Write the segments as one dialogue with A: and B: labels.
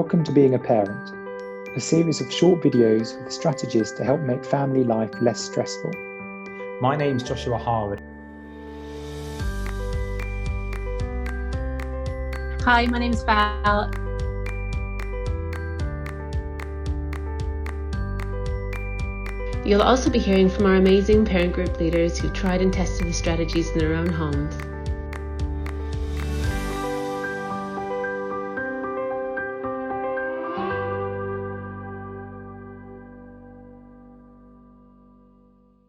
A: Welcome to Being a Parent, a series of short videos with strategies to help make family life less stressful.
B: My name's Joshua Harwood.
C: Hi, my name's Val.
D: You'll also be hearing from our amazing parent group leaders who've tried and tested the strategies in their own homes.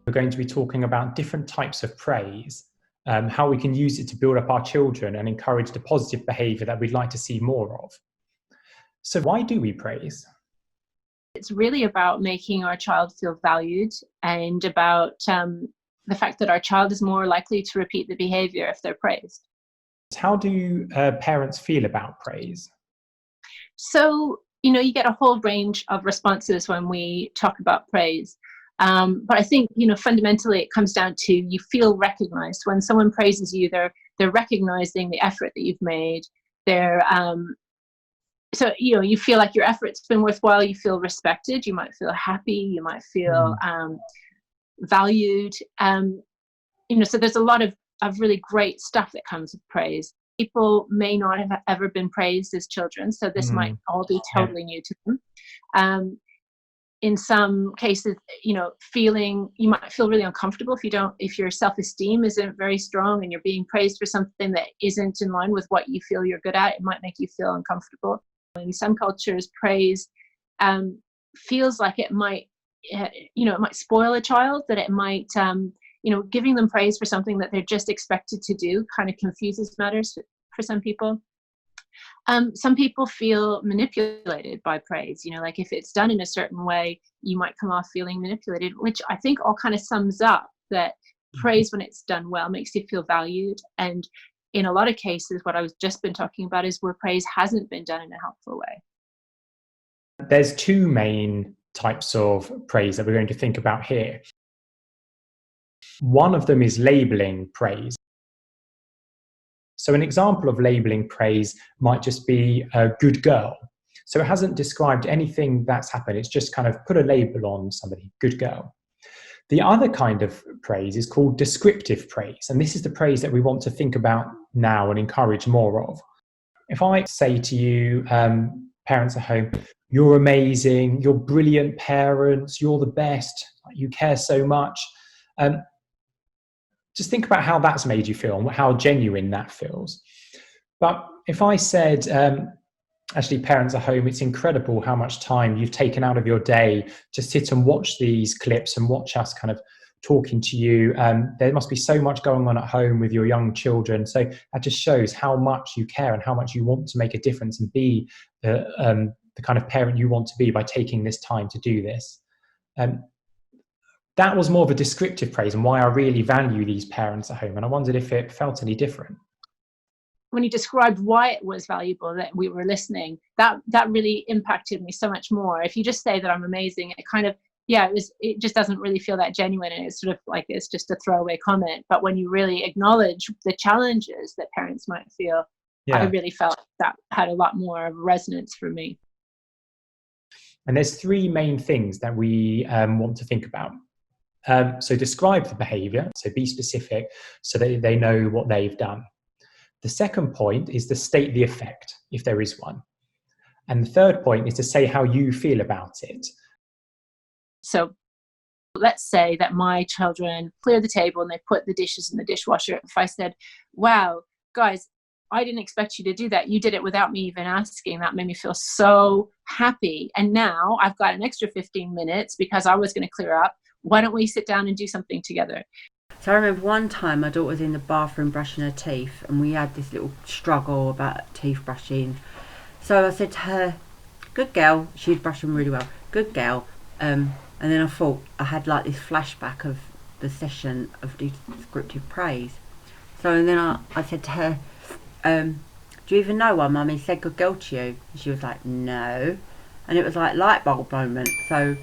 B: We're going to be talking about different types of praise, how we can use it to build up our children and encourage the positive behaviour that we'd like to see more of. So why do we praise?
C: It's really about making our child feel valued and about the fact that our child is more likely to repeat the behaviour if they're praised.
B: How do parents feel about praise?
C: So, you get a whole range of responses when we talk about praise. But I think, fundamentally it comes down to you feel recognised. When someone praises you, they're recognising the effort that you've made. So, you feel like your effort's been worthwhile, you feel respected, you might feel happy, you might feel valued. So there's a lot of really great stuff that comes with praise. People may not have ever been praised as children, so this might all be totally new to them. In some cases, you might feel really uncomfortable if your self-esteem isn't very strong and you're being praised for something that isn't in line with what you feel you're good at. It might make you feel uncomfortable. In some cultures, praise feels like it might, it might spoil a child, that it might, giving them praise for something that they're just expected to do kind of confuses matters for some people. Some people feel manipulated by praise, like if it's done in a certain way, you might come off feeling manipulated, which I think all kind of sums up that praise, when it's done well, makes you feel valued. And in a lot of cases, what I've just been talking about is where praise hasn't been done in a helpful way.
B: There's two main types of praise that we're going to think about here. One of them is labeling praise. So an example of labeling praise might just be a good girl. So it hasn't described anything that's happened. It's just kind of put a label on somebody, good girl. The other kind of praise is called descriptive praise. And this is the praise that we want to think about now and encourage more of. If I say to you, parents at home, you're amazing, you're brilliant parents, you're the best, you care so much. Just think about how that's made you feel and how genuine that feels. But if I said, actually, parents at home, it's incredible how much time you've taken out of your day to sit and watch these clips and watch us kind of talking to you. There must be so much going on at home with your young children. So that just shows how much you care and how much you want to make a difference and be the kind of parent you want to be by taking this time to do this. That was more of a descriptive praise and why I really value these parents at home. And I wondered if it felt any different.
C: When you described why it was valuable that we were listening, that really impacted me so much more. If you just say that I'm amazing, it kind of, it just doesn't really feel that genuine. And it's sort of like, it's just a throwaway comment. But when you really acknowledge the challenges that parents might feel, I really felt that had a lot more of resonance for me.
B: And there's three main things that we want to think about. So describe the behaviour, so be specific so that they know what they've done. The second point is to state the effect, if there is one. And the third point is to say how you feel about it.
C: So let's say that my children clear the table and they put the dishes in the dishwasher. If I said, wow, guys, I didn't expect you to do that. You did it without me even asking. That made me feel so happy. And now I've got an extra 15 minutes because I was going to clear up. Why don't we sit down and do something together?
E: So I remember one time my daughter was in the bathroom brushing her teeth and we had this little struggle about teeth brushing. So I said to her, good girl, she'd brush them really well, good girl. And then I thought I had like this flashback of the session of descriptive praise. So then I said to her, do you even know why Mummy said good girl to you? And she was like, no. And it was like light bulb moment. So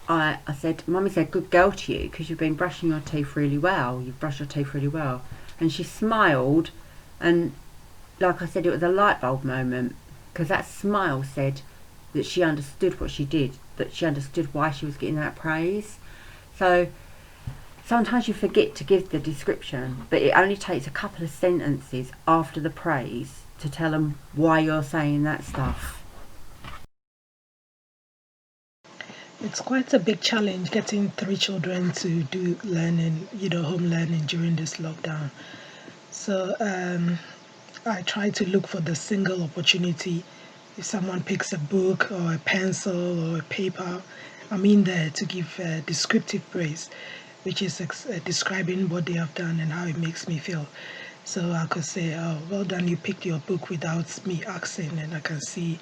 E: I said, Mummy said good girl to you because you've been brushing your teeth really well. You've brushed your teeth really well. And she smiled, and like I said, it was a light bulb moment. because that smile said that she understood what she did, that she understood why she was getting that praise. So sometimes you forget to give the description, but it only takes a couple of sentences after the praise to tell them why you're saying that stuff.
F: It's quite a big challenge getting 3 children to do learning, home learning during this lockdown. So I try to look for the single opportunity. If someone picks a book or a pencil or a paper, I'm in there to give descriptive praise, which is describing what they have done and how it makes me feel. So I could say, oh, well done, you picked your book without me asking, and I can see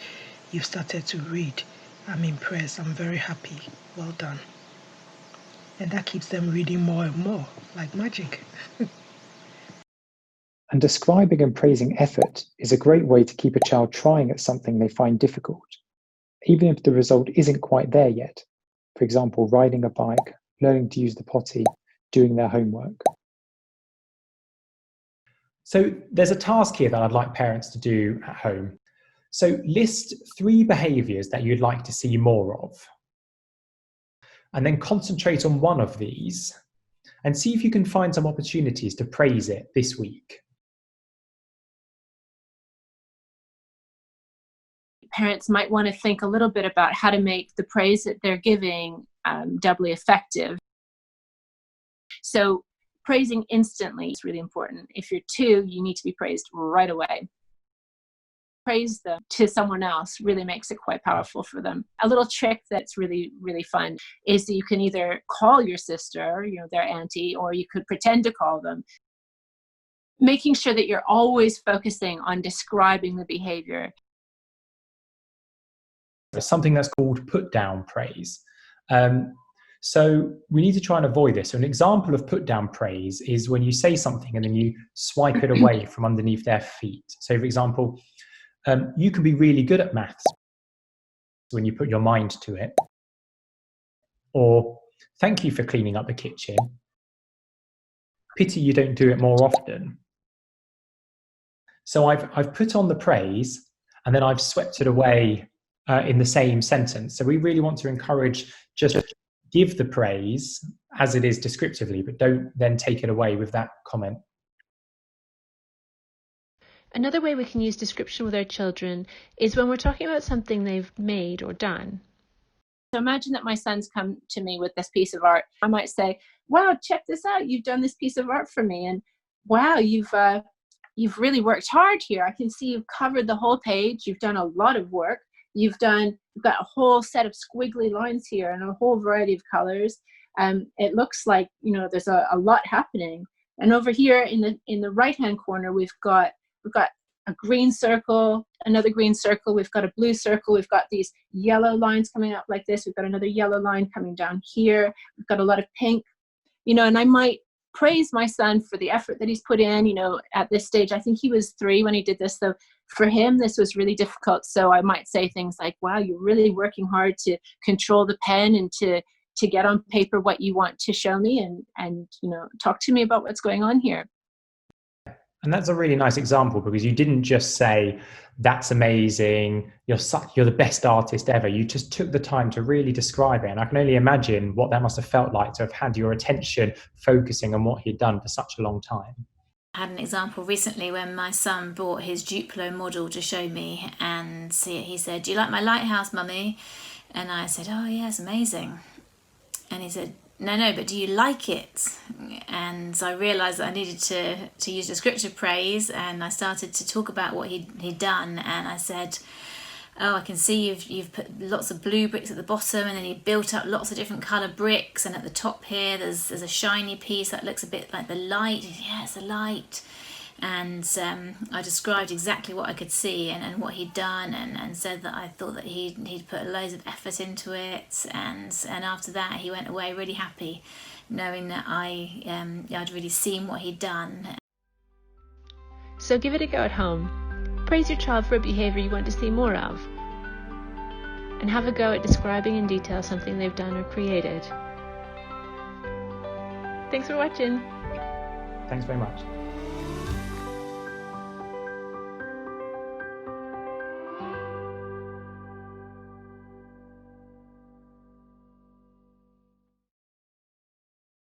F: you've started to read. I'm impressed. I'm very happy. Well done. And that keeps them reading more and more, like magic.
A: And describing and praising effort is a great way to keep a child trying at something they find difficult, even if the result isn't quite there yet. For example, riding a bike, learning to use the potty, doing their homework.
B: So there's a task here that I'd like parents to do at home. So list 3 behaviours that you'd like to see more of, and then concentrate on one of these and see if you can find some opportunities to praise it this week.
C: Parents might want to think a little bit about how to make the praise that they're giving doubly effective. So praising instantly is really important. If you're 2, you need to be praised right away. Praise them to someone else really makes it quite powerful for them. A little trick that's really, really fun is that you can either call your sister, their auntie, or you could pretend to call them. Making sure that you're always focusing on describing the behavior.
B: There's something that's called put down praise. So we need to try and avoid this. So an example of put down praise is when you say something and then you swipe it away from underneath their feet. So for example, you can be really good at maths when you put your mind to it. Or thank you for cleaning up the kitchen. Pity you don't do it more often. So I've put on the praise and then I've swept it away in the same sentence. So we really want to encourage just give the praise as it is descriptively, but don't then take it away with that comment.
D: Another way we can use description with our children is when we're talking about something they've made or done.
C: So imagine that my son's come to me with this piece of art. I might say, wow, check this out. You've done this piece of art for me. And wow, you've really worked hard here. I can see you've covered the whole page. You've done a lot of work. You've got a whole set of squiggly lines here and a whole variety of colors. It looks like, there's a lot happening. And over here in the right-hand corner, we've got a green circle, another green circle, we've got a blue circle, we've got these yellow lines coming up like this, we've got another yellow line coming down here, we've got a lot of pink, and I might praise my son for the effort that he's put in, at this stage. I think he was 3 when he did this, so for him this was really difficult. So I might say things like, wow, you're really working hard to control the pen and to get on paper what you want to show me and talk to me about what's going on here.
B: And that's a really nice example because you didn't just say, that's amazing, you're the best artist ever. You just took the time to really describe it. And I can only imagine what that must have felt like to have had your attention focusing on what he'd done for such a long time.
G: I had an example recently when my son brought his Duplo model to show me, and he said, do you like my lighthouse, mummy? And I said, oh yeah, it's amazing. And he said, no, but do you like it? And so I realised that I needed to use descriptive praise, and I started to talk about what he'd done, and I said, oh, I can see you've put lots of blue bricks at the bottom, and then you built up lots of different colour bricks, and at the top here there's a shiny piece that looks a bit like the light. Yeah, it's a light. And I described exactly what I could see and what he'd done, and said that I thought that he'd put loads of effort into it, and after that he went away really happy, knowing that I'd really seen what he'd done.
D: So give it a go at home. Praise your child for a behaviour you want to see more of, and have a go at describing in detail something they've done or created. Thanks for watching.
B: Thanks very much.